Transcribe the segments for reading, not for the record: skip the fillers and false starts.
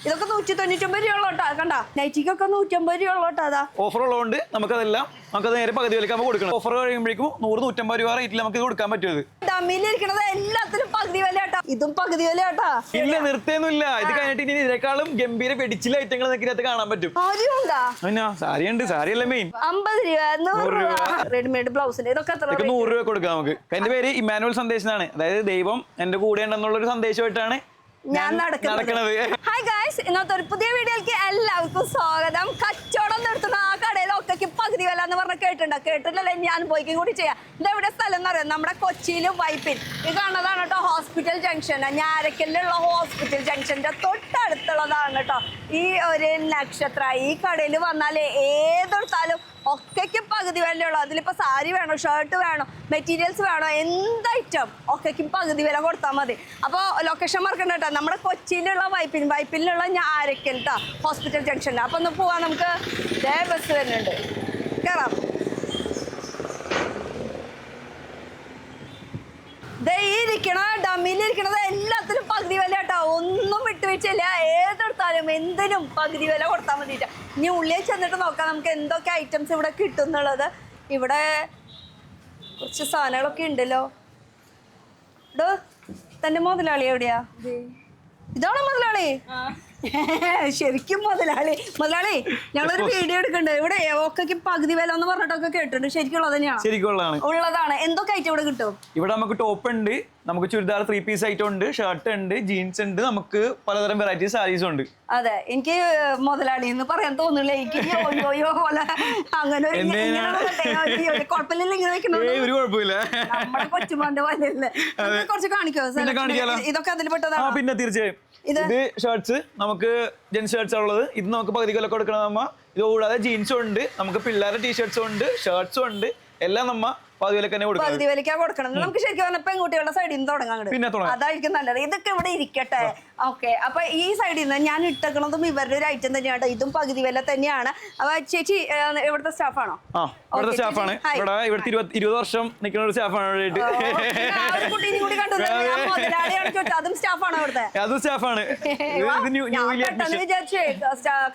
ഇതൊക്കെ 199 രൂപ കേട്ടോ. കണ്ട നൈറ്റിക്കൊക്കെ 150 രൂപ അതാ ഓഫർ ഉള്ളതുകൊണ്ട് നമുക്കത് നേരെ പകുതി വിലക്ക് കൊടുക്കണം. ഓഫർ കഴിയുമ്പോഴേക്കും 100-150 രൂപ റേറ്റിൽ നമുക്ക് കൊടുക്കാൻ പറ്റുന്നത്. ഡമ്മിയിലിരിക്കണത് എല്ലാത്തിനും പകുതി വില കേട്ടോ. ഇതും പകുതി വില കേട്ടോ. ഇല്ല, നിർത്തേന്നില്ല. ഇത് കഴിഞ്ഞിട്ട് ഇനി ഇതിനേക്കാളും ഗംഭീര വെടിച്ചില്ല ഐറ്റങ്ങൾ ഇതിനകത്ത് കാണാൻ പറ്റും. സാരിയുണ്ട്, സാരിയല്ല മെയിൻ. 50 രൂപ 100 രൂപ റെഡിമെയ്ഡ് ബ്ലൗസിന്റെ ഇതൊക്കെ 100 രൂപ കൊടുക്കാം നമുക്ക്. എന്റെ പേര് ഇമ്മാനുവൽ സന്ദേശനാണ്. അതായത് ദൈവം എന്റെ കൂടെ ഉണ്ടെന്നുള്ള ഒരു സന്ദേശമായിട്ടാണ് ഞാൻ നടക്കുന്നത്. ഹായ് ഗായ്സ്, ഇന്നത്തെ ഒരു പുതിയ വീഡിയോയിലേക്ക് എല്ലാവർക്കും സ്വാഗതം. കച്ചവടം നിർത്തുന്ന ആ കടയിൽ ഒക്കെ പകുതി വില എന്ന് പറഞ്ഞ കേട്ടില്ലല്ലേ? ഞാൻ പോയിക്കും കൂടി ചെയ്യാം. ഇതെവിടെ സ്ഥലം എന്ന് പറയുന്നത് നമ്മുടെ കൊച്ചിയിലും വൈപ്പിൻ. ഇത് കാണുന്നതാണ് കേട്ടോ ഹോസ്പിറ്റൽ ജംഗ്ഷൻ. ഞാരക്കലിലുള്ള ഹോസ്പിറ്റൽ ജംഗ്ഷന്റെ തൊട്ടടുത്തുള്ളതാണ് കേട്ടോ ഈ ഒരു നക്ഷത്ര. ഈ കടയിൽ വന്നാൽ ഏതെടുത്താലും ഒക്കെക്കും പകുതി വിലയുള്ളൂ. അതിലിപ്പോൾ സാരി വേണോ, ഷർട്ട് വേണോ, മെറ്റീരിയൽസ് വേണോ, എന്ത് ഐറ്റം ഒക്കെക്കും പകുതി വില കൊടുത്താൽ മതി. അപ്പോൾ ലൊക്കേഷൻ മറക്കണ്ട കേട്ടോ, നമ്മുടെ കൊച്ചിയിലുള്ള വൈപ്പിലുള്ള ഞാരക്കൽ കേട്ടോ ഹോസ്പിറ്റൽ ജംഗ്ഷനിൽ. അപ്പോൾ ഒന്ന് പോവാം നമുക്ക്. ഇതേ ബസ് വരുന്നുണ്ട്, കയറാം. ഡമ്മിയിലിരിക്കണത് എല്ലാത്തിനും പകുതി വില കേട്ടോ. ഒന്നും വിട്ടുവീഴ്ചയില്ല. ഏതെടുത്താലും എന്തിനും പകുതി വില കൊടുത്താൽ മതിയിട്ട്. ഇനി ഉള്ളിൽ ചെന്നിട്ട് നോക്കാം നമുക്ക് എന്തൊക്കെ ഐറ്റംസ് ഇവിടെ കിട്ടും എന്നുള്ളത്. ഇവിടെ കുറച്ച് സാധനങ്ങളൊക്കെ ഉണ്ടല്ലോ. ഇടോ, തന്റെ മുതലാളി എവിടെയാ? ഇതാണോ മുതലാളി? ശരിക്കും മുതലാളി. ഞങ്ങളൊരു വീഡിയോ എടുക്കണ്ട്. ഇവിടെ ഒക്കെ പകുതി വില എന്ന് പറഞ്ഞിട്ടൊക്കെ കേട്ടിട്ടുണ്ട്. ശരിക്കുള്ളത് തന്നെയാണ് ഉള്ളതാണ്. എന്തൊക്കെ ഐറ്റം ഇവിടെ കിട്ടും? ഇവിടെ നമുക്ക് ടോപ്പ് ഉണ്ട്, നമുക്ക് ചുരിദാർ 3 പീസ് ഐറ്റം ഉണ്ട്, ഷർട്ട് ഉണ്ട്, ജീൻസ് ഉണ്ട്, നമുക്ക് പലതരം വെറൈറ്റി സാരീസ് ഉണ്ട്. അതെ, എനിക്ക് മുതലാളി എന്ന് പറയാൻ തോന്നില്ല. എനിക്ക് പോലെ അങ്ങനെ കുഴപ്പമില്ല. ഇങ്ങനെ കുഴപ്പമില്ല, നമ്മുടെ കൊച്ചുമോന്റെ പോലെയല്ലേ. കുറച്ച് കാണിക്കോ? ഇതൊക്കെ അതിൽ പെട്ടതാണ്. പിന്നെ തീർച്ചയായും ഇത് ഷർട്ട്സ്, നമുക്ക് ജെൻസ് ഷർട്ട്സ് ഉള്ളത്. ഇത് നമുക്ക് പകുതി വില കൊടുക്കണം നമ്മ. ഇത് കൂടാതെ ജീൻസും ഉണ്ട്, നമുക്ക് പിള്ളേരുടെ ടീഷർട്ട്സും ഉണ്ട്, ഷർട്ട്സും ഉണ്ട്. എല്ലാം നമ്മ പകുതി വിലക്കാ കൊടുക്കണം. നമുക്ക് ശരിക്കും പറഞ്ഞ പെൺകുട്ടികളുടെ സൈഡിൽ നിന്ന് തുടങ്ങാം. അതായിരിക്കും നല്ലത്. ഇതൊക്കെ ഇവിടെ ഇരിക്കട്ടെ. ഓക്കെ, അപ്പൊ ഈ സൈഡിൽ നിന്ന് ഞാൻ ഇട്ടേക്കണതും ഇവരുടെ ഒരു ഐറ്റം തന്നെയാണ്. ഇതും പകുതി വില തന്നെയാണ്. അപ്പൊ ചേച്ചി ഇവിടുത്തെ സ്റ്റാഫാണോ? സ്റ്റാഫാണ്. ഇവിടുത്തെ 20 വർഷം നിൽക്കുന്ന ഒരു സ്റ്റാഫാണ്. കുട്ടീനെ കൂടി കണ്ടു. മുതലാളിയാണ് ചോദിച്ചത്. അതും സ്റ്റാഫാണോ ഇവിടുത്തെ? അതും സ്റ്റാഫാണ്. പെട്ടെന്ന് വിചാരിച്ചേ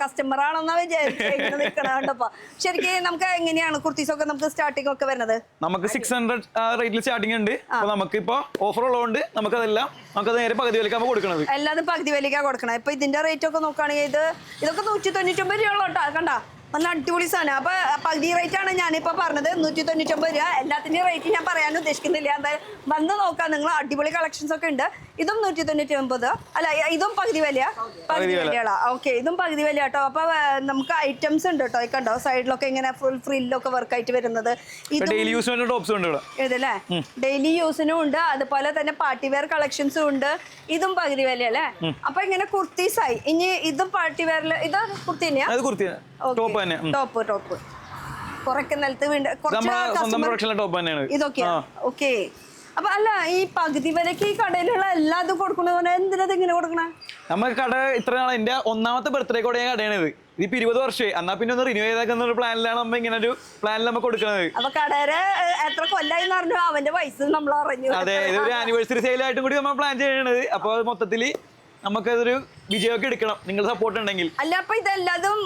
കസ്റ്റമർ ആണെന്നാ വിചാരിച്ചു നിൽക്കണപ്പോ. ശരിക്കും നമുക്ക് എങ്ങനെയാണ് കുർത്തീസൊക്കെ നമുക്ക് സ്റ്റാർട്ടിംഗ് ഒക്കെ വരുന്നത്? നമുക്ക് 600 റേറ്റിൽ സ്റ്റാർട്ടിംഗ് ഉണ്ട്. നമുക്കിപ്പോ ഓഫർ ഉള്ളതുകൊണ്ട് നമുക്കത് നേരെ പകുതി വിലക്കാണ് കൊടുക്കുന്നത്. എല്ലാതും പകുതി വിലക്കാ കൊടുക്കണം. ഇപ്പൊ ഇതിന്റെ റേറ്റ് ഒക്കെ നോക്കുകയാണെങ്കിൽ ഇതൊക്കെ 199 രൂപ കേട്ടോ. കണ്ട, നല്ല അടിപൊളി സാധനം. അപ്പൊ പകുതി റേറ്റ് ആണ് ഞാനിപ്പോ പറഞ്ഞത്, 199 രൂപ. എല്ലാത്തിന്റെയും റേറ്റ് ഞാൻ പറയാൻ ഉദ്ദേശിക്കുന്നില്ല. എന്തായാലും വന്ന് നോക്കാം നിങ്ങൾ. അടിപൊളി കളക്ഷൻസ് ഒക്കെ ഉണ്ട്. ഇതും 199. അല്ല, ഇതും പകുതി വില. പകുതി വിലയാളാ. ഓക്കെ, ഇതും പകുതി വില കേട്ടോ. അപ്പൊ നമുക്ക് ഐറ്റംസ് ഉണ്ട് കേട്ടോ. കണ്ടോ, സൈഡിലൊക്കെ ഇങ്ങനെ ഫുൾ ഫ്രില്ലൊക്കെ വർക്കായിട്ട് വരുന്നത്. ഇതല്ലേ ഡെയിലി യൂസിനും ഉണ്ട്, അതുപോലെ തന്നെ പാർട്ടി വെയർ കളക്ഷൻസും ഉണ്ട്. ഇതും പകുതി വില അല്ലേ? അപ്പൊ ഇങ്ങനെ കുർത്തീസായി. ഇനി ഇതും പാർട്ടി വെയറിൽ. ഇത് കുർത്തി തന്നെയാ? ടോപ്പ് കുറയ്ക്ക് നിലത്ത് ഇതൊക്കെയാ. ഓക്കെ, അപ്പൊ അല്ല, ഈ പകുതി വിലക്ക് ഈ കടയിലുള്ള എല്ലാതും കൊടുക്കണ എന്തിനാ ഇങ്ങനെ കൊടുക്കണേ? നമുക്ക് കട ഇത്ര നാളെ എന്റെ 1ാമത്തെ ബർത്ത്ഡേ കൂടെ കടയാണ് ഇത്. ഇതിപ്പോ 20 വർഷമായി. എന്നാ പിന്നെ ഒന്ന് റിന്യൂ ചെയ്താക്കുന്ന ഒരു പ്ലാനിലാണ് നമ്മ ഇങ്ങനെ ഒരു പ്ലാനിൽ നമുക്ക് കൊടുക്കുന്നത്. അപ്പൊ കടയുടെ എത്ര കൊല്ലായി പറഞ്ഞു അവന്റെ വയസ്സ് നമ്മൾ അറിഞ്ഞു. അതെ, ഇതൊരു ആനിവേഴ്സറി സെയിലായിട്ടും കൂടി നമ്മൾ പ്ലാൻ ചെയ്യണത്. അപ്പൊ മൊത്തത്തില് നമുക്കതൊരു വിജയമൊക്കെ എടുക്കണം, നിങ്ങളുടെ സപ്പോർട്ട് ഉണ്ടെങ്കിൽ. അല്ല, അപ്പൊ ഇതെല്ലാതും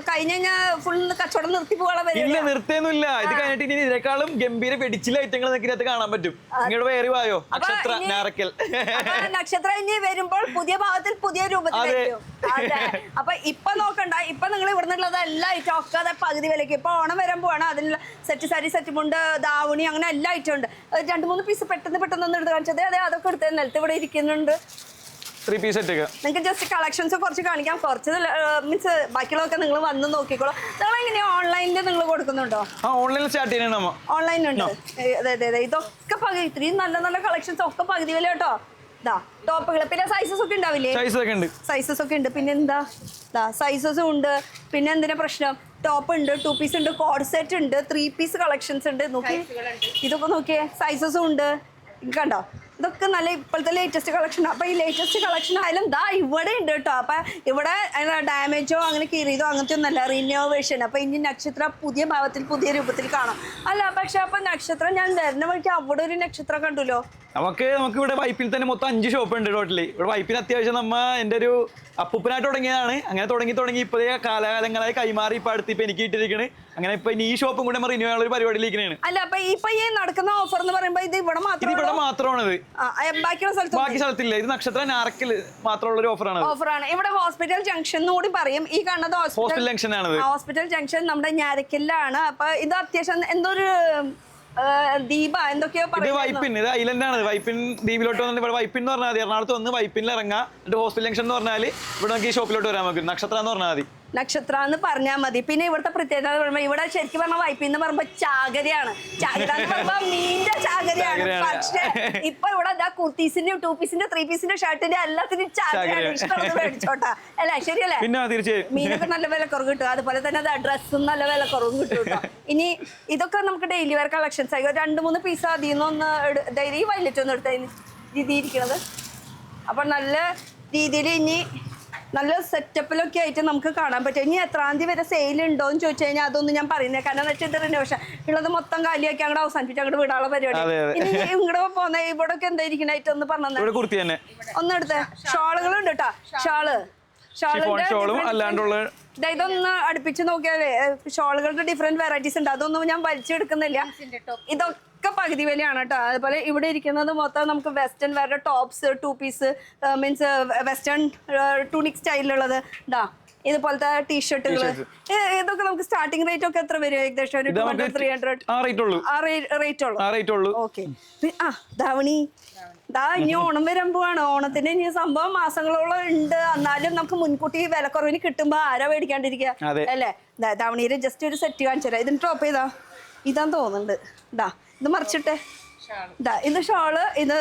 കഴിഞ്ഞ ഫുൾ കച്ചവടം നിർത്തി പോകാൻ? ഇല്ല, നിർത്തേന്നില്ല. ഇത് കഴിഞ്ഞിട്ട് ഇനി ഇതിനേക്കാളും ഗംഭീര വെടിച്ചില്ല ഐറ്റങ്ങൾ ഇതിനകത്ത് കാണാൻ പറ്റും. നിങ്ങളുടെ വേറെ വായോ നക്ഷത്ര ഞാറക്കൽ. നക്ഷത്ര ഇനി വരുമ്പോൾ പുതിയ ഭാഗത്തിൽ പുതിയ രൂപത്തിൽ. അപ്പൊ ഇപ്പൊ നോക്കണ്ട, ഇപ്പൊ നിങ്ങൾ ഇവിടെ നിന്നുള്ളത് എല്ലാ ഐറ്റം ഒക്കെ അതെ പകുതി വിലക്ക്. ഇപ്പൊ ഓണം വരാൻ പോവാണ്. അതിനുള്ള സെറ്റ് സാരി, സെറ്റ് മുണ്ട്, ദാവണി, അങ്ങനെ എല്ലാ ഐറ്റം ഉണ്ട്. 2-3 പീസ് പെട്ടെന്ന് ഒന്ന് എടുത്ത് കാണിച്ചത്. അതെ, അതൊക്കെ എടുത്ത് നിലത്ത് ഇവിടെ ഇരിക്കുന്നുണ്ട്. 3 പീസ് സെറ്റ്. നിങ്ങൾക്ക് ജസ്റ്റ് കളക്ഷൻസ് കുറച്ച് കാണിക്കാം. കുറച്ച് മീൻസ് ബാക്കിയുള്ളതൊക്കെ നിങ്ങൾ വന്ന് നോക്കിക്കോളൂ. നിങ്ങൾ എങ്ങനെയാ ഓൺലൈനിൽ നിങ്ങൾ കൊടുക്കുന്നുണ്ടോ? ഓൺലൈനിൽ സ്റ്റാർട്ട് ചെയ്യണം. ഓൺലൈനുണ്ട്. അതെ, ഇതൊക്കെ പകുതി. ഇത്രയും നല്ല കളക്ഷൻസ് ഒക്കെ പകുതി വില കേട്ടോ. ഇതാ ടോപ്പുകൾ. പിന്നെ സൈസസ് ഒക്കെ ഉണ്ടാവില്ലേ? സൈസസ് ഒക്കെ ഉണ്ട്. പിന്നെ എന്താ സൈസസും ഉണ്ട്. പിന്നെ എന്തിനാ പ്രശ്നം? ടോപ്പ് ഉണ്ട്, 2 പീസ് ഉണ്ട്, കോഡ് സെറ്റ് ഉണ്ട്, 3 പീസ് കളക്ഷൻസ് ഉണ്ട്. നോക്കി, ഇതൊക്കെ നോക്കിയേ, സൈസസും ഉണ്ട്. കണ്ടോ, ഇതൊക്കെ നല്ല ഇപ്പോഴത്തെ ലേറ്റസ്റ്റ് കളക്ഷൻ. അപ്പൊ ഈ ലേറ്റസ്റ്റ് കളക്ഷൻ ആയാലും ദാ ഇവിടെ ഉണ്ട് കേട്ടോ. അപ്പൊ ഇവിടെ ഡാമേജോ അങ്ങനെ കീറിയതോ അങ്ങനത്തെ ഒന്നല്ല, റിനോവേഷൻ. അപ്പൊ ഇനി നക്ഷത്ര പുതിയ ഭാവത്തിൽ പുതിയ രൂപത്തിൽ കാണാം. അല്ല, പക്ഷെ അപ്പൊ നക്ഷത്രം ഞാൻ വരുന്ന വഴിക്ക് അവിടെ ഒരു നക്ഷത്രം കണ്ടുല്ലോ. നമുക്ക് ഇവിടെ വൈപ്പിൽ തന്നെ മൊത്തം 5 ഷോപ്പ് ഉണ്ട് ടോട്ടലി. ഇവിടെ വൈപ്പിന് അത്യാവശ്യം എൻ്റെ ഒരു അപ്പൂപ്പനായിട്ട് തുടങ്ങിയതാണ്. അങ്ങനെ തുടങ്ങി ഇപ്പോഴേ കാലാകാലങ്ങളായി കൈമാറി ഇപ്പൊ അടുത്ത് ഇപ്പൊ എനിക്ക് കിട്ടിയിരിക്കണ്. അങ്ങനെ ഇപ്പൊ ഈ ഷോപ്പും കൂടെ റിന്യൂ ചെയ്യാനുള്ള ഒരു പരിപാടിയിലേക്കാണ്. അല്ല അപ്പൊ ഇപ്പൊ ഈ നടക്കുന്ന ഓഫർ എന്ന് പറയുമ്പോ ഇത് ഇവിടെ മാത്രമാണത്, ബാക്കി സ്ഥലത്തില്ല. ഇത് നക്ഷത്ര നാർക്കിൽ മാത്രമുള്ള ഒരു ഓഫറാണ്. ഇവിടെ ഹോസ്പിറ്റൽ ജംഗ്ഷൻ എന്ന് കൂടി പറയും. ഈ കാണുന്നത് ഹോസ്പിറ്റൽ ജംഗ്ഷൻ ആണ്. ഹോസ്പിറ്റൽ ജംഗ്ഷൻ നമ്മുടെ ഞാരക്കലിലാണ്. അപ്പൊ ഇത് അത്യാവശ്യം എന്തോ ഒരു ദീപ എന്തൊക്കെയോ വൈപ്പിൻ, ഇത് ഐലൻഡ് ആണ്. വൈപ്പിൻ ദ്വീപിലോട്ട് വന്നിട്ട് ഇവിടെ വൈപ്പിൻ എന്ന് പറഞ്ഞാൽ മതി. എറണാകുളത്ത് വന്ന് വൈപ്പിനിൽ ഇറങ്ങാം. എന്നിട്ട് ഹോസ്പിറ്റൽ ജംഗ്ഷൻ എന്ന് പറഞ്ഞാൽ ഇവിടെ നമുക്ക് ഈ ഷോപ്പിലോട്ട് വരാൻ നമുക്ക് നക്ഷത്ര എന്ന് പറഞ്ഞാൽ മതി. നക്ഷത്ര എന്ന് പറഞ്ഞാൽ മതി. പിന്നെ ഇവിടുത്തെ പ്രത്യേകത പറയുമ്പോ ഇവിടെ ശരിക്കും പറഞ്ഞാൽ വൈപ്പിൻ എന്ന് പറയുമ്പോ ചാകരയാണ്. ചാകര എന്ന് പറയുമ്പോ മീന്റെ ചാകരയാണ്. പക്ഷെ ഇപ്പൊ ഇവിടെ കുർത്തീസിന്റെ 2 പീസിന്റെ 3 പീസിന്റെ ഷർട്ടിന്റെ എല്ലാത്തിനും ചാകരയാണ്. ഇഷ്ടമുള്ളത് മേടിച്ചോട്ടാ അല്ലേ? ശരിയല്ലേ? മീനൊക്കെ നല്ല വില കുറവ് കിട്ടും. അതുപോലെ തന്നെ ഡ്രസ്സും നല്ല വില കുറവും കിട്ടും കേട്ടോ. ഇനി ഇതൊക്കെ നമുക്ക് ഡെയിലി വെയർ കളക്ഷൻസ് ആയി 2-3 പീസ് അതിൽ നിന്നൊന്ന് ഈ വൈലറ്റ് ഒന്ന് എടുത്തതിന് രീതിയിരിക്കണത്. അപ്പൊ നല്ല രീതിയിൽ ഇനി നല്ല സെറ്റപ്പിലൊക്കെ ആയിട്ട് നമുക്ക് കാണാൻ പറ്റും. ഇനി എത്രാം തീയതി വരെ സെയിൽ ഉണ്ടോ എന്ന് ചോദിച്ചു കഴിഞ്ഞാൽ അതൊന്നും ഞാൻ പറയുന്നത്. കാരണം എന്ന് വെച്ചാൽ റിനോവേഷൻ ഉള്ളത് മൊത്തം കാലിയാക്കി അങ്ങോട്ട് അവസാനിപ്പിച്ച് അങ്ങോട്ട് വിടാനുള്ള പരിപാടി. ഇനി ഇങ്ങോട്ട് പോകുന്ന ഇവിടെ ഒക്കെ എന്തായിരിക്കണായിട്ട് ഒന്ന് പറഞ്ഞു ഒന്നെടുത്ത് ഷോളുകളുണ്ട് കേട്ടോ. ഇതൊന്ന് അടുപ്പിച്ച് നോക്കിയാലേ ഷോളുകളുടെ ഡിഫറെന്റ് വെറൈറ്റീസ് ഉണ്ട്. അതൊന്നും ഞാൻ വലിച്ചെടുക്കുന്നില്ല. ഇതൊക്കെ പകുതി വിലയാണ് കേട്ടോ. അതുപോലെ ഇവിടെ ഇരിക്കുന്നത് മൊത്തം നമുക്ക് വെസ്റ്റേൺ വേറെ tops 2 piece means western tunic സ്റ്റൈലിലുള്ളത് ഇതാ. ഇതുപോലത്തെ ടീഷർട്ടുകൾ ഇതൊക്കെ നമുക്ക് സ്റ്റാർട്ടിംഗ് റേറ്റ് ഒക്കെ എത്ര വരും? ഏകദേശം ഒരു 200-300 റേറ്റ് ഉള്ളൂ. ഓക്കെ. ധാവണി ഇനി ഓണം വരാൻ പോവാണ്. ഓണത്തിന് ഇനി സംഭവം മാസങ്ങളോളം ഉണ്ട്. എന്നാലും നമുക്ക് മുൻകൂട്ടി വിലക്കുറവിന് കിട്ടുമ്പോ ആരാ മേടിക്കാണ്ടിരിക്കുക അല്ലേ? ധാവണിയില് ജസ്റ്റ് ഒരു സെറ്റ് കാണിച്ചു തരാം. ഇതിന് ടോപ്പ് ഇതാന്ന് തോന്നുന്നുണ്ട്. ഇത് മറിച്ചിട്ടെ. ഇത് ഷോള്, ഇത്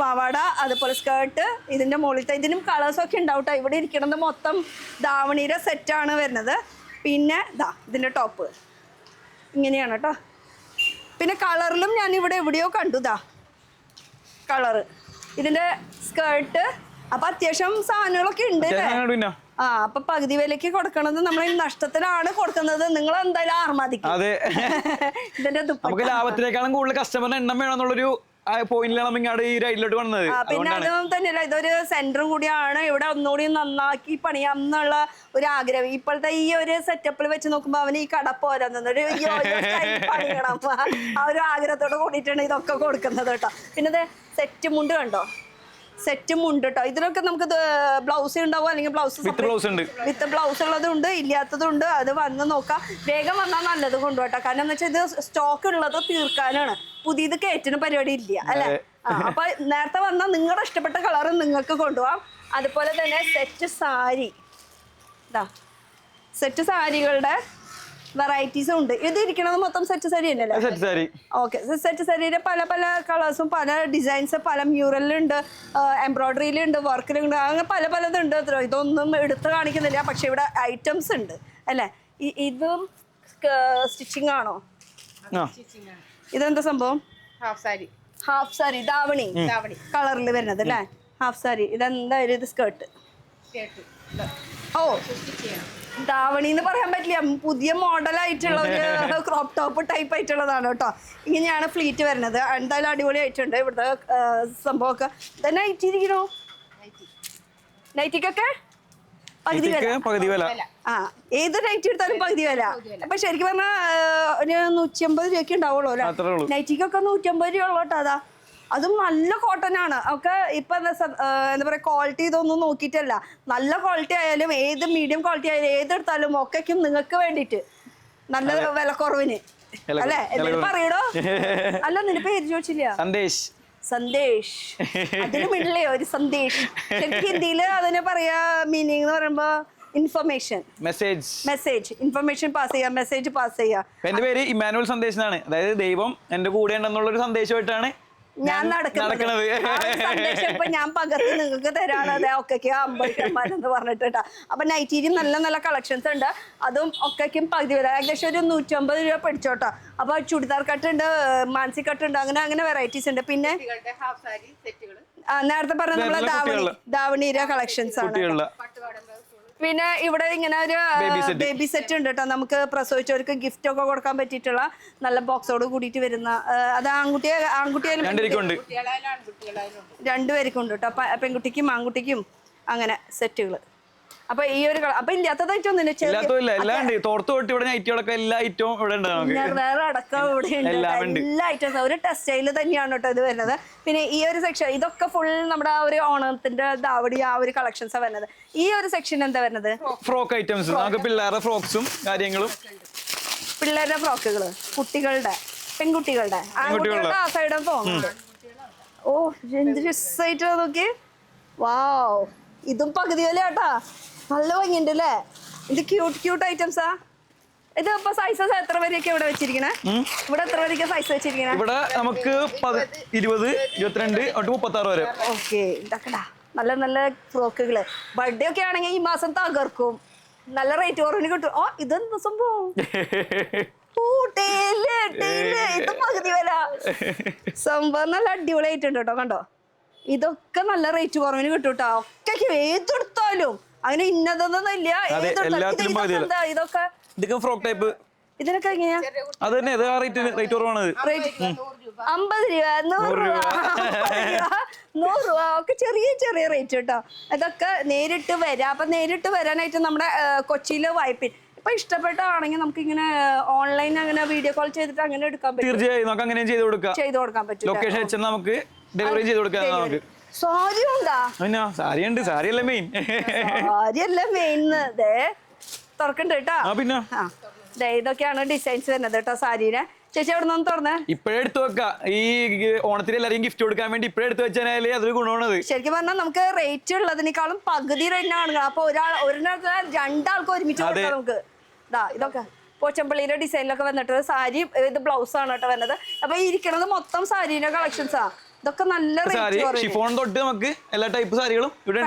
പാവാട, അതുപോലെ സ്കേർട്ട്, ഇതിന്റെ മുകളിലത്തെ ഇതിനും കളേഴ്സൊക്കെ ഉണ്ടാവും. ഇവിടെ ഇരിക്കുന്നത് മൊത്തം ധാവണിയുടെ സെറ്റാണ് വരുന്നത്. പിന്നെ ഇതിന്റെ ടോപ്പ് ഇങ്ങനെയാണ് കേട്ടോ. പിന്നെ കളറിലും ഞാൻ ഇവിടെ എവിടെയോ കണ്ടു കളറ് ഇതിന്റെ സ്കേർട്ട്. അപ്പൊ അത്യാവശ്യം സാധനങ്ങളൊക്കെ ഉണ്ട്. അപ്പൊ പകുതി വിലക്ക് കൊടുക്കണത് നമ്മൾ നഷ്ടത്തിലാണ് കൊടുക്കുന്നത്. നിങ്ങൾ എന്തായാലും ആർമാദിക്കും. ഇതിന്റെ ലാഭത്തിനേക്കാളും കൂടുതൽ കസ്റ്റമറിന് എണ്ണം വേണമെന്നുള്ളൊരു പോയിന്റിലാണ് ഇങ്ങോട്ട് ഈ റൈഡിലോട്ട് വന്നത്. പിന്നെ അതൊന്നും തന്നെയല്ല, ഇതൊരു സെന്ററും കൂടിയാണ്. ഇവിടെ ഒന്നുകൂടി നന്നാക്കി പണിയാം എന്നുള്ള ഒരു ആഗ്രഹം. ഇപ്പോഴത്തെ ഈ ഒരു സെറ്റപ്പിൽ വെച്ച് നോക്കുമ്പോ അവന് ഈ കട പോരാന്നൊരു പണിയണം ആ ഒരു ആഗ്രഹത്തോട് കൂടിയിട്ടാണ് ഇതൊക്കെ കൊടുക്കുന്നത് കേട്ടോ. പിന്നെ സെറ്റ് മുണ്ട് കണ്ടോ? സെറ്റും ഉണ്ട് കേട്ടോ. ഇതിലൊക്കെ നമുക്ക് ബ്ലൗസ് ഉണ്ടാവും, അല്ലെങ്കിൽ വിത്ത് ബ്ലൗസ് ഉള്ളതുണ്ട്, ഇല്ലാത്തതുണ്ട്. അത് വന്ന് നോക്കാം. വേഗം വന്നാൽ നല്ലത് കൊണ്ടുപോട്ടോ. കാരണം എന്ന് വെച്ചാൽ ഇത് സ്റ്റോക്ക് ഉള്ളത് തീർക്കാനാണ്. പുതിയത് കയറ്റുന്ന പരിപാടി ഇല്ല അല്ലെ? അപ്പൊ നേരത്തെ വന്നാൽ നിങ്ങളുടെ ഇഷ്ടപ്പെട്ട കളർ നിങ്ങൾക്ക് കൊണ്ടുപോകാം. അതുപോലെ തന്നെ സെറ്റ് സാരികളുടെ വെറൈറ്റീസും ഉണ്ട്. ഇത് ഇരിക്കണത് മൊത്തം സെറ്റ് സാരി തന്നെയല്ലേ? ഓക്കെ. സെറ്റ് സാരിയുടെ പല പല കളേഴ്സും പല ഡിസൈൻസ് പല മ്യൂറലിലുണ്ട്, എംബ്രോയിഡറിയിലുണ്ട്, വർക്കിലുണ്ട്, അങ്ങനെ പല പലതുണ്ട്. ഇതൊന്നും എടുത്ത് കാണിക്കുന്നില്ല. പക്ഷെ ഇവിടെ ഐറ്റംസ് ഉണ്ട് അല്ലേ? ഇതും സ്റ്റിച്ചിങ് ആണോ? ഇതെന്താ സംഭവം? ഹാഫ് സാരി ധാവണി കളറിൽ വരുന്നത് അല്ലേ? ഹാഫ് സാരി. ഇതെന്തായാലും ഇത് സ്കേർട്ട്. ധാവണി എന്ന് പറയാൻ പറ്റില്ല, പുതിയ മോഡലായിട്ടുള്ള ഒരു ക്രോപ്പ് ടോപ്പ് ടൈപ്പ് ആയിട്ടുള്ളതാണ് കേട്ടോ. ഇങ്ങനെയാണ് ഫ്ലീറ്റ് വരുന്നത്. എന്തായാലും അടിപൊളി ആയിട്ടുണ്ട് ഇവിടുത്തെ സംഭവമൊക്കെ. തന്നെ നൈറ്റിരിക്കണോ? നൈറ്റിക്കൊക്കെ പകുതി വില. ഏത് നൈറ്റി എടുത്താലും പകുതി വില. അപ്പൊ ശരിക്കും പറഞ്ഞാൽ ഒരു 150 രൂപയ്ക്ക് ഉണ്ടാവുള്ളൂ അല്ലേ? നൈറ്റിക്കൊക്കെ 150 രൂപ ഉള്ളൂ കേട്ടോ. അതും നല്ല കോട്ടൺ ആണ് ഒക്കെ. ഇപ്പൊ എന്താ പറയാ, ക്വാളിറ്റി ഇതൊന്നും നോക്കിയിട്ടല്ല. നല്ല ക്വാളിറ്റി ആയാലും ഏത് മീഡിയം ക്വാളിറ്റി ആയാലും ഏതെടുത്താലും ഒക്കെക്കും നിങ്ങൾക്ക് വേണ്ടിട്ട് നല്ല വിലക്കുറവിന് അല്ലെ? എന്തെങ്കിലും പറയടോ. അല്ല, നിന്റെ പേര് ചോദിച്ചില്ല? സന്ദേശ്. അതിന് മിഡിലേ ഒരു സന്ദേശ്. ശരിക്കും ഹിന്ദിയില് അതിനെ പറയാ മീനിങ് എന്ന് പറയുമ്പോ ഇൻഫർമേഷൻ, മെസ്സേജ്, ഇൻഫർമേഷൻ പാസ് ചെയ്യാ, മെസ്സേജ് പാസ് ചെയ്യാ. എന്റെ പേര് ഇമ്മാനുവൽ സന്ദേശ് എന്നാണ്. അതായത് ദൈവം എന്റെ കൂടെ ഉണ്ടെന്നുള്ളൊരു സന്ദേശമായിട്ടാണ് ഞാൻ നടക്കുന്നത്. ഇപ്പൊ ഞാൻ പകർത്തി നിങ്ങൾക്ക് തരാണ് ഒക്കെക്ക് അമ്പഴക്കന്മാരെന്ന് പറഞ്ഞിട്ടാ. അപ്പൊ നൈറ്റീരിയും നല്ല നല്ല കളക്ഷൻസ് ഉണ്ട്. അതും ഒക്കെക്കും പകുതി വില. ഏകദേശം ഒരു 150 രൂപ പിടിച്ചോട്ടോ. അപ്പൊ ചുടിദാർ കട്ട് ഉണ്ട്, മാൻസി കട്ട് ഉണ്ട്, അങ്ങനെ വെറൈറ്റീസ് ഉണ്ട്. പിന്നെ നേരത്തെ പറഞ്ഞ നമ്മളെ ധാവണിയുടെ കളക്ഷൻസ് ആണ്. പിന്നെ ഇവിടെ ഇങ്ങനെ ഒരു ബേബി സെറ്റ് ഉണ്ട് കേട്ടോ. നമുക്ക് പ്രസവിച്ചവർക്ക് ഗിഫ്റ്റ് ഒക്കെ കൊടുക്കാൻ പറ്റിയിട്ടുള്ള നല്ല ബോക്സോട് കൂടിയിട്ട് വരുന്ന അത് ആൺകുട്ടിയായാലും രണ്ടുപേർക്കും ഉണ്ട് കേട്ടോ. പെൺകുട്ടിക്കും ആൺകുട്ടിക്കും അങ്ങനെ സെറ്റുകൾ. അപ്പൊ ഈ ഒരു അപ്പൊ ഇല്ലാത്തതായിട്ടൊന്നുമില്ല, വേറെ അടക്കം ഇവിടെ ഉണ്ട് എല്ലാ ഐറ്റംസ്. ഒരു ടെക്സ്റ്റൈല് തന്നെയാണ് കേട്ടോ ഇത് വരുന്നത്. പിന്നെ ഈ ഒരു സെക്ഷൻ ഇതൊക്കെ ഫുൾ നമ്മുടെ ആ ഒരു ഓണത്തിന്റെ ദാവടി ആ ഒരു കളക്ഷൻസാണ് വരുന്നത്. ഈ ഒരു സെക്ഷൻ എന്താ വരുന്നത്? ഫ്രോക്ക് ഐറ്റംസ്, പിള്ളേരുടെ ഫ്രോക്സും കാര്യങ്ങളും, പിള്ളേരുടെ ഫ്രോക്കുകള്, കുട്ടികളുടെ പെൺകുട്ടികളുടെ ആൺകുട്ടികളുടെ ആ സൈഡും തോന്നുന്നുണ്ട്. ഓ എന്ത് രസമായിട്ട് നോക്കി. വാവ്, ഇതും പകുതി വില കേട്ടാ, നല്ല ഭംഗിയുണ്ട് അല്ലേ. ഇത് ക്യൂട്ട് ഐറ്റംസാ. ഇത് ഇപ്പൊ സൈസസ് എത്ര വരെയൊക്കെ ഇവിടെ വെച്ചിരിക്കണേ? ഇവിടെ എത്ര വരെയൊക്കെ സൈസ് വെച്ചിരിക്കണേ? ഇവിടെ നമുക്ക് 20, 22 36 വരെ. ഓക്കെ, ഇതാക്കടാ നല്ല നല്ല ഫ്രോക്കുകള്. ബർത്ത്ഡേ ഒക്കെ ആണെങ്കിൽ ഈ മാസം തകർക്കും, നല്ല റേറ്റ് കുറവിന് കിട്ടും. ഓ ഇതെന്താ സംഭവം? ഇത് പകുതി വില സംഭവം നല്ല അടിപൊളിയായിട്ടുണ്ട് കേട്ടോ. കണ്ടോ, ഇതൊക്കെ നല്ല റേറ്റ് കുറവിന് കിട്ടും കേട്ടോ. ഒക്കെ ഏതെടുത്താലും അങ്ങനെ ഇന്നതൊന്നുമില്ല. ഇതൊക്കെ ഫ്രോക്ക് ടൈപ്പ്. ഇതിനൊക്കെ എങ്ങനെയാ? 50 രൂപ, 100 രൂപ ഒക്കെ ചെറിയ ചെറിയ റേറ്റ് കേട്ടോ. ഇതൊക്കെ നേരിട്ട് വരാം. അപ്പൊ നേരിട്ട് വരാനായിട്ട് നമ്മുടെ കൊച്ചിയിലെ വായ്പിൻ ഇപ്പൊ ഇഷ്ടപ്പെട്ടാണെങ്കിൽ നമുക്ക് ഇങ്ങനെ ഓൺലൈൻ അങ്ങനെ വീഡിയോ കോൾ ചെയ്തിട്ട് അങ്ങനെ എടുക്കാൻ പറ്റും. തീർച്ചയായും നമുക്ക് അങ്ങനെ ചെയ്ത് കൊടുക്കാൻ പറ്റും. ലൊക്കേഷൻ വെച്ചാൽ നമുക്ക് ഡെലിവറി ചെയ്ത് കൊടുക്കാം. നമുക്ക് സാരി ഉണ്ടാ? സാരി ഉണ്ട്, സാരിയല്ല മെയിൻ. സാരിയല്ല മെയിൻ. തുറക്കണ്ട കേട്ടോ. പിന്നെ ഇതൊക്കെയാണ് ഡിസൈൻസ് വരുന്നത് കേട്ടോ സാരീനെ. ചേച്ചി അവിടെ നിന്ന് തുറന്നേ. ഇപ്പഴേ എടുത്തു വെക്കാം. ഈ ഓണത്തിന് എല്ലാവരും ഗിഫ്റ്റ് കൊടുക്കാൻ വേണ്ടി ഇപ്പഴേ എടുത്തു വെച്ചാൽ അതൊരു ഗുണമാണത്. ശരിക്കും പറഞ്ഞാൽ നമുക്ക് റേറ്റ് ഉള്ളതിനേക്കാളും പകുതി റേറ്റിനാണ്. അപ്പൊ ഒരെണ്ണത്തിന് രണ്ടാൾക്ക് ഒരുമിച്ച് കൊടുക്കാം നമുക്ക്. ഇതൊക്കെ പോച്ചമ്പള്ളിയുടെ ഡിസൈനിലൊക്കെ വന്നിട്ട് സാരി, ഇത് ബ്ലൗസ് ആണ് കേട്ടോ വരുന്നത്. അപ്പൊ ഇരിക്കണത് മൊത്തം സാരീന്റെ കളക്ഷൻസാ. ഇതൊക്കെ നല്ല ഷിഫോൺ തൊട്ട് നമുക്ക് എല്ലാ ടൈപ്പ് സാരികളും ഇവിടെ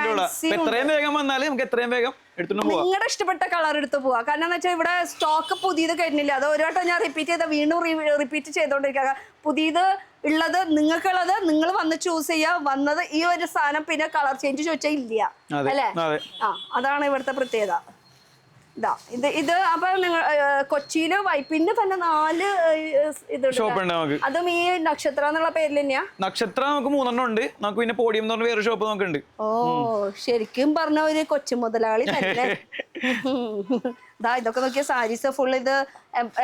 എത്രയും വേഗം വന്നാലും നമുക്ക് എത്രയും വേഗം നിങ്ങളുടെ ഇഷ്ടപ്പെട്ട കളർ എടുത്ത് പോവാ. കാരണം എന്ന് വെച്ചാൽ ഇവിടെ സ്റ്റോക്ക് പുതിയത് കഴിഞ്ഞില്ല. അത് ഒരു വട്ടം ഞാൻ റിപ്പീറ്റ് ചെയ്ത വീണ്ടും റിപ്പീറ്റ് ചെയ്തോണ്ടിരിക്കുക. പുതിയത് ഉള്ളത് നിങ്ങൾക്കുള്ളത് നിങ്ങൾ വന്ന് ചൂസ് ചെയ്യാ. വന്നത് ഈ ഒരു സാധനം പിന്നെ കളർ ചേഞ്ച് ചോദിച്ചാൽ ഇല്ല അല്ലേ? അതാണ് ഇവിടുത്തെ പ്രത്യേകത. ഇത് അപ്പൊ നിങ്ങൾ കൊച്ചിയില് വൈപ്പിന്റെ തന്നെ 4 ഷോപ്പുണ്ട് നമുക്ക്. അതും ഈ നക്ഷത്ര എന്നുള്ള പേരിൽ തന്നെയാ? നക്ഷത്ര നമുക്ക് 3 ഉണ്ട്. നമുക്ക് പിന്നെ പോഡിയം എന്ന് പറഞ്ഞ വേറെ ഷോപ്പ് നമുക്കുണ്ട്. ഓ ശരിക്കും പറഞ്ഞ ഒരു കൊച്ചു മുതലാളി തന്നെ. ഇതൊക്കെ നോക്കിയ സാരീസ് ഫുൾ ഇത്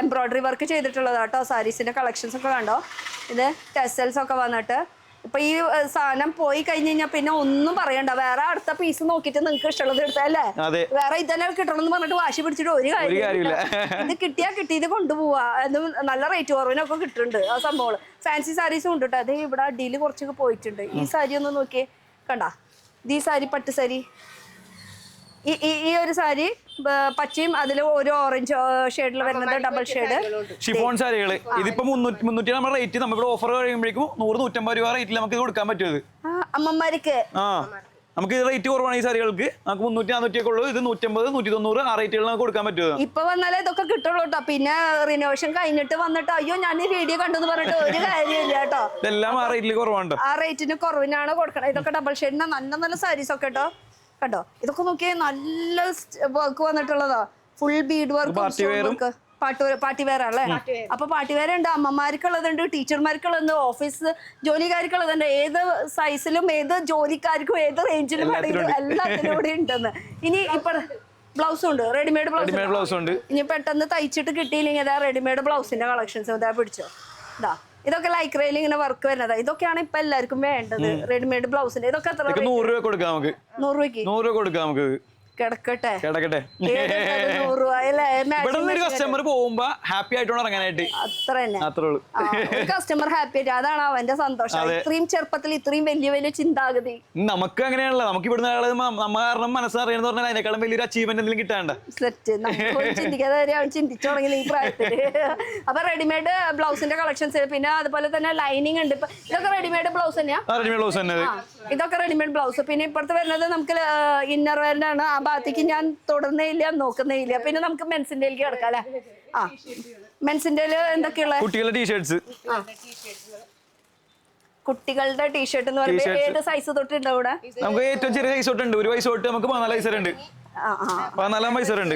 എംബ്രോയിഡറി വർക്ക് ചെയ്തിട്ടുള്ളതാട്ടോ. സാരീസിന്റെ കളക്ഷൻസ് ഒക്കെ കണ്ടോ. ഇത് ടെസൽസ് ഒക്കെ വന്നിട്ട് ഇപ്പൊ ഈ സാധനം പോയി കഴിഞ്ഞ് കഴിഞ്ഞാൽ പിന്നെ ഒന്നും പറയണ്ട. വേറെ അടുത്ത പീസ് നോക്കിയിട്ട് നിങ്ങൾക്ക് ഇഷ്ടമുള്ളത് എടുത്തല്ലേ. വേറെ ഇതന്നെ കിട്ടണം എന്ന് പറഞ്ഞിട്ട് വാശി പിടിച്ചിട്ട് ഒരു കാര്യമില്ല. ഇത് കിട്ടിയാ കിട്ടിയത് കൊണ്ടുപോവാ. നല്ല റേറ്റ് കുറവിനൊക്കെ കിട്ടുന്നുണ്ട് ആ സംഭവം. ഫാൻസി സാരീസും ഉണ്ട് കേട്ടോ. അത് ഇവിടെ അടിയിൽ കുറച്ചൊക്കെ പോയിട്ടുണ്ട്. ഈ സാരി ഒന്ന് നോക്കിയേ, കണ്ടാ. ഈ സാരി പട്ട് സാരി, ഈ ഒരു സാരി പച്ചയും അതിൽ ഒരു ഓറഞ്ച് ഷെയ്ഡിൽ വരുന്നത് ഡബിൾ ഷെയ്ഡ് ഷിഫോൺ സാരികള്. ഇതിപ്പോ 300 നമ്മുടെ റേറ്റ് നമുക്ക് ഓഫർ കഴിയുമ്പോഴേക്കും 100-150 രൂപ റേറ്റിൽ നമുക്ക് കൊടുക്കാൻ പറ്റും. അമ്മമാർക്ക് നമുക്ക് റേറ്റ് കുറവാണ് ഈ സാരികൾക്ക്. നമുക്ക് 300-400 ഒക്കെ ഉള്ളൂ. ഇത് 150-190 ആ റേറ്റുകൾ നമുക്ക് കൊടുക്കാൻ പറ്റും. ഇപ്പൊ വന്നാലേ ഇതൊക്കെ കിട്ടുള്ളൂ കേട്ടോ. പിന്നെ റിനോവേഷൻ കഴിഞ്ഞിട്ട് വന്നിട്ട് അയ്യോ ഞാൻ ഈ വീഡിയോ കണ്ടെന്ന് പറഞ്ഞിട്ട് ഒരു കാര്യമില്ല കേട്ടോ. ഇതെല്ലാം ആ റേറ്റിൽ കുറവാണ്. ആ റേറ്റിന് കുറവിനാണ് കൊടുക്കണം. ഇതൊക്കെ ഡബിൾ ഷെയ്ഡിന് നല്ല നല്ല സാരീസ് ഒക്കെ കേട്ടോ. കണ്ടോ, ഇതൊക്കെ നോക്കിയേ നല്ല വർക്ക് വന്നിട്ടുള്ളതാ. Full bead work, party wear അല്ലേ? അപ്പൊ പാർട്ടി വെയർ ഉണ്ട്, അമ്മമാർക്കുള്ളതുണ്ട്, ടീച്ചർമാർക്കുള്ളത്, ഓഫീസ് ജോലിക്കാർക്കുള്ളതുണ്ട്. ഏത് സൈസിലും ഏത് ജോലിക്കാർക്കും ഏത് റേഞ്ചിലും എല്ലാത്തിനും ഇവിടെ ഉണ്ടെന്ന്. ഇനി ഇപ്പൊ ബ്ലൗസും ഉണ്ട്, റെഡിമെയ്ഡ് ബ്ലൗസ് ഉണ്ട്. ഇനി പെട്ടെന്ന് തയ്ച്ചിട്ട് കിട്ടിയില്ലെങ്കിൽ അതാ റെഡിമെയ്ഡ് ബ്ലൗസിന്റെ കളക്ഷൻസ് ഇതാ പിടിച്ചോ. ഇതൊക്കെ ലൈക്രയിൽ ഇങ്ങനെ വർക്ക് വരുന്നതാ. ഇതൊക്കെയാണ് ഇപ്പൊ എല്ലാവർക്കും വേണ്ടത്, റെഡിമെയ്ഡ് ബ്ലൗസിന്റെ. ഇതൊക്കെ എത്ര? 100 രൂപ കൊടുക്കാം നമുക്ക്. 100 രൂപയ്ക്ക് 100 രൂപ കൊടുക്കാം നമുക്ക്. കിടക്കട്ടെ. കസ്റ്റമർ പോകുമ്പോ ഹാപ്പി ആയിട്ടാണ് ഇറങ്ങാനായിട്ട്. അത്ര തന്നെ, കസ്റ്റമർ ഹാപ്പി ആയിട്ട്, അതാണ് അവന്റെ സന്തോഷം. ഇത്രയും ചെറുപ്പത്തിൽ ഇത്രയും വലിയ വലിയ ചിന്താഗതി നമുക്ക് അങ്ങനെയാണല്ലോ. നമുക്ക് ഇവിടുന്ന് നമ്മ കാരണം മനസ്സറിയെന്ന് പറഞ്ഞാൽ അതിനേക്കാളും വലിയൊരു അച്ചീവ്മെന്റ് എന്തെങ്കിലും കിട്ടാണ്ട. ചിന്തിക്കാതെ അവൻ ചിന്തിച്ചു തുടങ്ങി ഈ പ്രായത്തില്. അപ്പൊ റെഡിമെയ്ഡ് ബ്ലൗസിന്റെ കളക്ഷൻസ്, പിന്നെ അതുപോലെ തന്നെ ലൈനിങ് ഉണ്ട്. ഇപ്പൊ ഇതൊക്കെ റെഡിമെയ്ഡ് ബ്ലൗസ് തന്നെയാ? ഇതൊക്കെ റെഡിമെയ്ഡ് ബ്ലൗസ്. പിന്നെ ഇപ്പുറത്ത് വരുന്നത് നമുക്ക് ഇന്നർ വെയറിന്റെ ആണ്. ആ ഭാഗത്തേക്ക് ഞാൻ തൊടുന്നേ ഇല്ല, നോക്കുന്നേ ഇല്ല. പിന്നെ നമുക്ക് മെൻസിന്റെ കിടക്കാം അല്ലെ? ആ മെൻസിന്റെ എന്തൊക്കെയുള്ള കുട്ടികളുടെ ടീഷർട്സ്, കുട്ടികളുടെ ടീഷർട്ട് എന്ന് പറയുമ്പോൾ ഏത് സൈസ് തൊട്ടുണ്ട്? ഇവിടെ നമുക്ക് ഏറ്റവും ചെറിയ സൈസ് തൊട്ടുണ്ട്. 1 വയസ്സ് തൊട്ട് നമുക്ക് 14 വയസ്സ് വരെ ഉണ്ട്. 14 പൈസ ഉണ്ട്.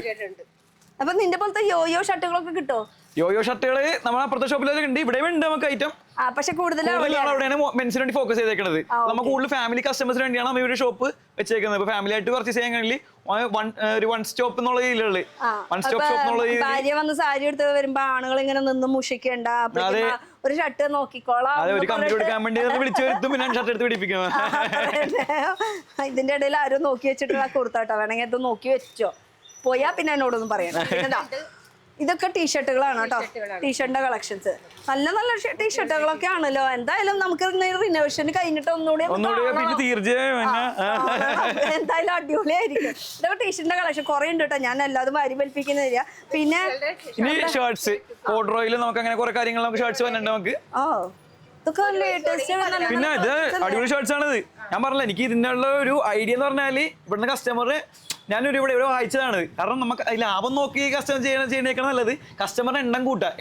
അപ്പൊ നിന്റെ പോലത്തെ യോയോ ഷർട്ടുകളൊക്കെ കിട്ടോ? യോയോ ഷർട്ടുകള് നമ്മളെ അപ്പുറത്തെ ഷോപ്പിലൊക്കെ ഉണ്ട്, ഇവിടെ ഉണ്ട് നമുക്ക് ഐറ്റം. പക്ഷെ കൂടുതലാണ് അവിടെയാണ് മെൻസിന് വേണ്ടി ഫോക്കസ് ചെയ്തേക്കുന്നത്. നമ്മൾ കൂടുതൽ ഫാമിലി കസ്റ്റമേഴ്സിന് വേണ്ടിയാണ് നമ്മൾ ഒരു ഷോപ്പ് വെച്ചേക്കുന്നത്. ഇപ്പൊ ഫാമിലി ആയിട്ട് പർച്ചേസ് ചെയ്യാൻ കഴിയില്ല, ഒരു വൺ സ്റ്റോപ്പ് എന്നുള്ള രീതിയിലുള്ള വൺ സ്റ്റോപ്പ് ഷോപ്പ് എന്നുള്ള രീതിയിൽ. ഭാര്യ വന്ന് സാരി എടുത്ത് വരുമ്പോ ആണുങ്ങൾ ഇങ്ങനെ നിന്ന് മുഷിക്കണ്ട, ഒരു ഷർട്ട് നോക്കിക്കോളാം. അതെ, ഒരു കമ്പനി എടുക്കാൻ വേണ്ടി വിളിച്ചു വരുത്തും, പിന്നെ ഷർട്ട് എടുത്ത് പിടിപ്പിക്കും. ഇതിന്റെ ഇടയിൽ ആരും നോക്കി വെച്ചിട്ടുള്ള കൊടുത്താട്ടോ, വേണമെങ്കിൽ ഇത് നോക്കി വെച്ചോ, പോയാ പിന്നെ എന്നോടൊന്നും പറയണം. ഇതൊക്കെ ടീഷർട്ടുകളാണ് കേട്ടോ, ടീഷർട്ടിന്റെ കളക്ഷൻസ്. നല്ല നല്ല ടീഷർട്ടുകളൊക്കെ ആണല്ലോ. എന്തായാലും നമുക്ക് റിനോവേഷൻ കഴിഞ്ഞിട്ട് ഒന്നുകൂടി എന്തായാലും അടിപൊളിയായിരിക്കും. ഇതൊക്കെ ടീഷർട്ടിന്റെ കളക്ഷൻ കുറെ ഉണ്ട് കേട്ടോ, ഞാൻ എല്ലാതും വാരി വലിപ്പിക്കുന്നില്ല. പിന്നെ ഷർട്ട്സ് കോഡ്രോയിൽ നമുക്ക് അങ്ങനെ കുറെ കാര്യങ്ങൾ നമുക്ക് ഷർട്ട്സ് വന്നിട്ടുണ്ട് നമുക്ക്. പിന്നെ ഇത് അടിപൊളി ഷർട്ട്സ് ആണിത്. ഞാൻ പറഞ്ഞില്ല, എനിക്ക് ഇതിന്റെ ഉള്ള ഒരു ഐഡിയ എന്ന് പറഞ്ഞാല് ഇവിടുന്ന് കസ്റ്റമർ ഞാനൊരു ഇവിടെ വായിച്ചതാണ്. കാരണം നമുക്ക് ലാഭം നോക്കി കസ്റ്റമർ ചെയ്യണേക്കാണ് നല്ലത് കസ്റ്റമറിന്റെ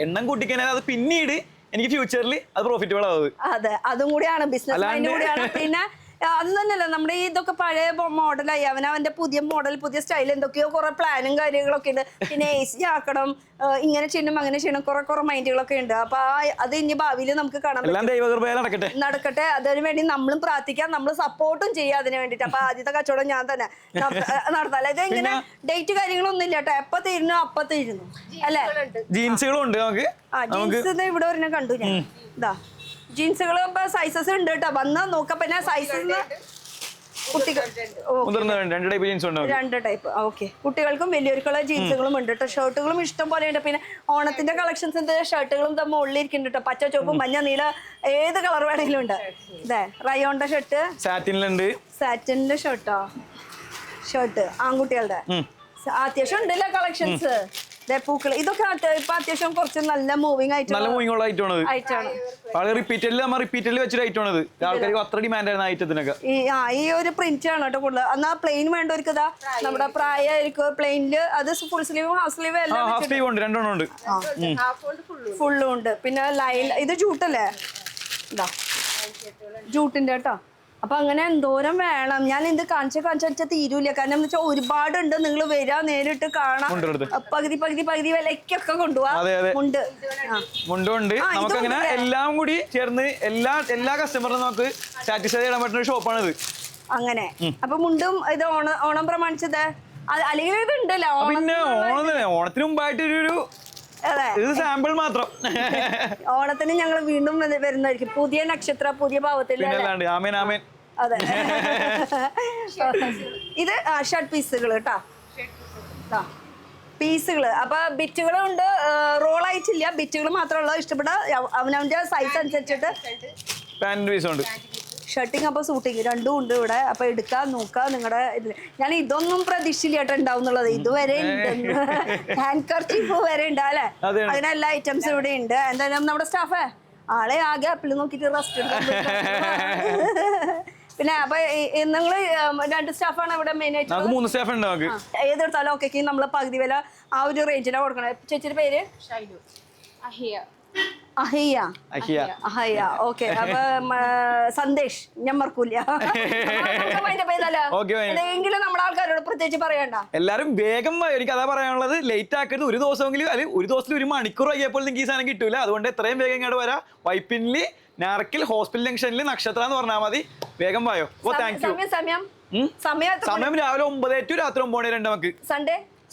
എണ്ണം കൂട്ടിക്കഴിഞ്ഞാൽ അത് പിന്നീട് എനിക്ക് ഫ്യൂച്ചറിൽ അത് പ്രോഫിറ്റബിൾ ആവുന്നത്. അതെ, അതും കൂടിയാണ് ബിസിനസ് മൈൻഡ് കൂടിയാണ്. പിന്നെ അത് തന്നെയല്ല, നമ്മുടെ ഇതൊക്കെ പഴയ മോഡലായി, അവന്റെ പുതിയ മോഡൽ പുതിയ സ്റ്റൈൽ എന്തൊക്കെയോ കുറെ പ്ലാനും കാര്യങ്ങളൊക്കെ ഉണ്ട്. പിന്നെ AC ആക്കണം, ഇങ്ങനെ ചെയ്യണം അങ്ങനെ ചെയ്യണം, കുറെ മൈൻഡുകളൊക്കെ ഉണ്ട്. അപ്പൊ അത് ഇനി ഭാവിയിൽ നമുക്ക് കാണാൻ നടക്കട്ടെ. അതിനു വേണ്ടി നമ്മളും പ്രാർത്ഥിക്കാം, നമ്മൾ സപ്പോർട്ടും ചെയ്യാം അതിന് വേണ്ടിട്ട്. അപ്പൊ ആദ്യത്തെ കച്ചവടം ഞാൻ തന്നെ നടത്താം. ഇത് ഇങ്ങനെ ഡേറ്റ് കാര്യങ്ങളൊന്നും ഇല്ല കേട്ടോ, എപ്പ തീരുന്നു അപ്പൊ തീരുന്നു അല്ലെ. ജീൻസുകളും ഉണ്ട് നമുക്ക്. ജീൻസ് ഇവിടെ ഒരെണ്ണം കണ്ടു ഞാൻ. ഇതാ ജീൻസുകൾ സൈസസ് ഉണ്ട് കേട്ടോ, വന്ന് നോക്കാം. പിന്നെ സൈസസ് രണ്ട് ടൈപ്പ്. ഓക്കെ, കുട്ടികൾക്കും വലിയവർക്കുള്ള ജീൻസുകളും ഉണ്ട് കേട്ടോ. ഷർട്ടുകളും ഇഷ്ടം പോലെ ഉണ്ട്. പിന്നെ ഓണത്തിന്റെ കളക്ഷൻസ് ഷർട്ടുകളും മുകളിലിരിക്കുന്നുണ്ട് കേട്ടോ, പച്ച ചുവപ്പ് മഞ്ഞ നീല ഏത് കളർ വേണമെങ്കിലും ഉണ്ട്. ഇതേ റയോണിന്റെ ഷർട്ട്, സാറ്റിന്റെ ഷർട്ട് ആൺകുട്ടികളുടെ അത്യാവശ്യം ഉണ്ടല്ലോ കളക്ഷൻസ്. പൂക്കൾ ഇതൊക്കെ ഇപ്പൊ അത്യാവശ്യം കുറച്ച് നല്ല മൂവിങ് ആയിട്ടാണ് അത്ര ഡിമാൻഡ് ആയിരുന്നു ഐറ്റത്തിനൊക്കെ. ഈ ഒരു പ്രിന്റ് ആണ് കേട്ടോ കൂടുതൽ. എന്നാ പ്ലെയിൻ വേണ്ടവർക്ക് ഇതാ നമ്മുടെ പ്രായമായിരിക്കും പ്ലെയിനില്, അത് ഫുൾ സ്ലീവ് ഹാഫ് സ്ലീവ് എല്ലാം ഫുള്ളും ഉണ്ട്. പിന്നെ ലൈൻ ഇത് ജൂട്ടല്ലേ, ഇതാ ജൂട്ടിന്റെ കേട്ടോ. അപ്പൊ അങ്ങനെ എന്തോരം വേണം, ഞാൻ ഇത് കാണിച്ച തീരൂല. കാരണം എന്ന് വെച്ചാൽ ഒരുപാടുണ്ട്. നിങ്ങൾ വരാ നേരിട്ട് കാണാം, പകുതി വിലക്കൊക്കെ കൊണ്ടുപോവാ. മുണ്ടുണ്ട് നമുക്ക് അങ്ങനെ എല്ലാം കൂടി ചേർന്ന് എല്ലാ കസ്റ്റമറിനും നമുക്ക് സാറ്റിസ്ഫൈ ചെയ്യാൻ പറ്റുന്ന ഒരു ഷോപ്പാണിത്. അങ്ങനെ അപ്പൊ മുണ്ടും ഇത് ഓണം പ്രമാണിച്ചത് അല്ലെങ്കിൽ ഇത് ഉണ്ടല്ലോ. പിന്നെ ഓണത്തിന് മുമ്പായിട്ട് ഇത് സാമ്പിൾ മാത്രം. ഓണത്തിന് ഞങ്ങൾ വീണ്ടും വരുന്നതായിരിക്കും, പുതിയ നക്ഷത്ര പുതിയ ഭാവത്തിൽ. അതെ, ഇത് ഷർട്ട് പീസുകൾ കേട്ടോ, പീസുകള്. അപ്പൊ ബിറ്റുകളും ഉണ്ട്, റോൾ ആയിട്ടില്ല, ബിറ്റുകൾ മാത്രമുള്ള. ഇഷ്ടപ്പെട്ട അവനവന്റെ സൈസ് അനുസരിച്ചിട്ട് ഷർട്ടിങ് അപ്പൊ സൂട്ടിങ് രണ്ടും ഉണ്ട് ഇവിടെ. അപ്പൊ എടുക്കാൻ നോക്കാം നിങ്ങളുടെ ഇതില്. ഞാൻ ഇതൊന്നും പ്രതീക്ഷിച്ചില്ല ഉണ്ടാവും എന്നുള്ളത്. ഇതുവരെ ഉണ്ട്, ഹാൻഡ് കർച്ചീഫ് വരെ ഉണ്ട് അല്ലെ. അതിനെല്ലാ ഐറ്റംസും ഇവിടെ ഉണ്ട്. എന്തായാലും നമ്മുടെ സ്റ്റാഫ് ആളെ ആകെ ആപ്പിൾ നോക്കിട്ട് റെസ്റ്റ് എടുക്കാൻ. പിന്നെ അപ്പൊ നിങ്ങള് 2 സ്റ്റാഫാണ് ഇവിടെ മെയിൻ ആയിട്ട്. ഏതെടുത്താലും ഓക്കെ നമ്മള് പകുതി വില ആ ഒരു റേഞ്ചിലാണ് കൊടുക്കണേ. ചേച്ചിയുടെ പേര് അഹയ്യ. ഓക്കെ, അപ്പൊ സന്ദേശ് ഞാൻ മറക്കൂല. എങ്കിലും നമ്മുടെ ആൾക്കാരോട് പ്രത്യേകിച്ച് പറയണ്ട, എല്ലാരും വേഗം. എനിക്ക് അതാ പറയാനുള്ളത്, ലേറ്റ് ആക്കരുത്. ഒരു ദിവസമെങ്കിലും ഒരു ദിവസത്തിൽ 1 മണിക്കൂർ ആക്കിയപ്പോൾ നിങ്ങൾക്ക് ഈ സാധനം കിട്ടൂല. അതുകൊണ്ട് എത്രയും വേഗം ഇങ്ങോട്ട് വരാം. വൈപ്പിനില് നാർക്കിൽ ഹോസ്പിറ്റൽ ജംഗ്ഷനിൽ നക്ഷത്ര എന്ന് പറഞ്ഞാൽ മതി. വേഗം വായോ. Thank you. സമയം രാവിലെ 9 to രാത്രി 9 വരെ ഉണ്ട് നമുക്ക്.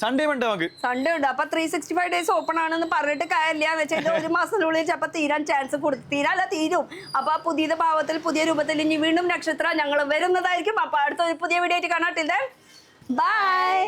സൺഡേ ഉണ്ട് നമുക്ക്. സൺഡേ ഉണ്ട്. അപ്പൊ 365 days ഓപ്പൺ ആണെന്ന് പറഞ്ഞിട്ട് കാര്യമില്ല. എന്ന് വെച്ചാൽ 1 മാസത്തിനുള്ളിൽ ചിലപ്പോൾ തീരാൻ ചാൻസ് തീരും. അപ്പൊ പുതിയ ഭാവത്തിൽ പുതിയ രൂപത്തിൽ ഇനി വീണ്ടും നക്ഷത്ര ഞങ്ങൾ വരുന്നതായിരിക്കും. അപ്പൊ അടുത്ത പുതിയ വീഡിയോ ആയിട്ട് കാണാം. ബൈ.